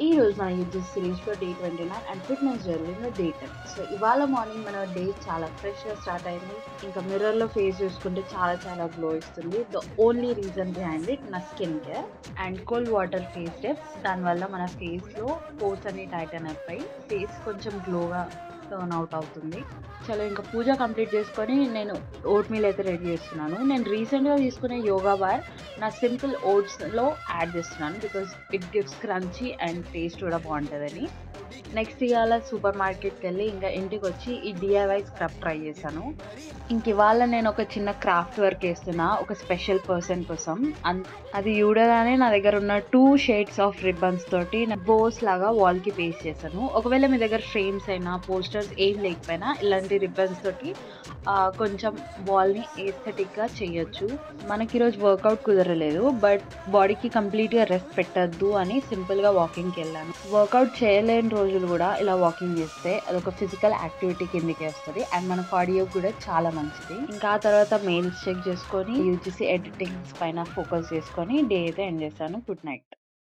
ఈ రోజు మన యూట్యూబ్ సిరీస్లో డే 29 అండ్ ఫిట్నెస్ జర్నీలో డే 10. సో ఇవాళ మార్నింగ్ మన డే చాలా ఫ్రెష్గా స్టార్ట్ అయింది. ఇంకా మిర్రర్లో ఫేస్ చూసుకుంటే చాలా చాలా గ్లో ఇస్తుంది. The only reason behind it నా skin care and cold water face steps. దానివల్ల మన ఫేస్లో పోర్స్ అన్ని టైటన్ అయిపోయి ఫేస్ కొంచెం గ్లోగా టర్న్ అవుట్ అవుతుంది. చలో ఇంకా పూజ కంప్లీట్ చేసుకొని నేను ఓట్ మీల్ అయితే రెడీ చేస్తున్నాను. నేను రీసెంట్గా తీసుకునే యోగా బార్ నా సింపుల్ ఓట్స్లో యాడ్ చేస్తున్నాను because it gives crunchy and taste కూడా బాగుంటుందని. నెక్స్ట్ ఇవాళ సూపర్ మార్కెట్కి వెళ్ళి ఇంకా ఇంటికి వచ్చి ఈ డిఐవై స్క్రబ్ ట్రై చేశాను. ఇంక ఇవాళ నేను ఒక చిన్న క్రాఫ్ట్ వర్క్ వేస్తున్నా ఒక స్పెషల్ పర్సన్ కోసం. అది చూడగానే నా దగ్గర ఉన్న 2 షేడ్స్ ఆఫ్ రిబ్బన్స్ తోటి బోస్ లాగా వాల్కి పేస్ట్ చేశాను. ఒకవేళ మీ దగ్గర ఫ్రేమ్స్ అయినా పోస్టర్స్ ఏం లేకపోయినా ఇలాంటి రిబ్బన్స్ తోటి కొంచెం వాల్ని ఏస్థెటిక్గా చేయొచ్చు. మనకి ఈరోజు వర్కౌట్ కుదరలేదు, బట్ బాడీకి కంప్లీట్గా రెస్ట్ పెట్టద్దు అని సింపుల్గా వాకింగ్కి వెళ్ళాను. వర్కౌట్ చేయలేని రోజులు కూడా ఇలా వాకింగ్ చేస్తే అదొక ఫిజికల్ యాక్టివిటీ కిందకి వస్తుంది అండ్ మన కార్డియో కూడా చాలా మంచిది. ఇంకా ఆ తర్వాత మెయిల్స్ చెక్ చేసుకొని యూజీసీ ఎడిటింగ్స్ పైన ఫోకస్ చేసుకొని డే అయితే ఎండ్ చేశాను. Good night.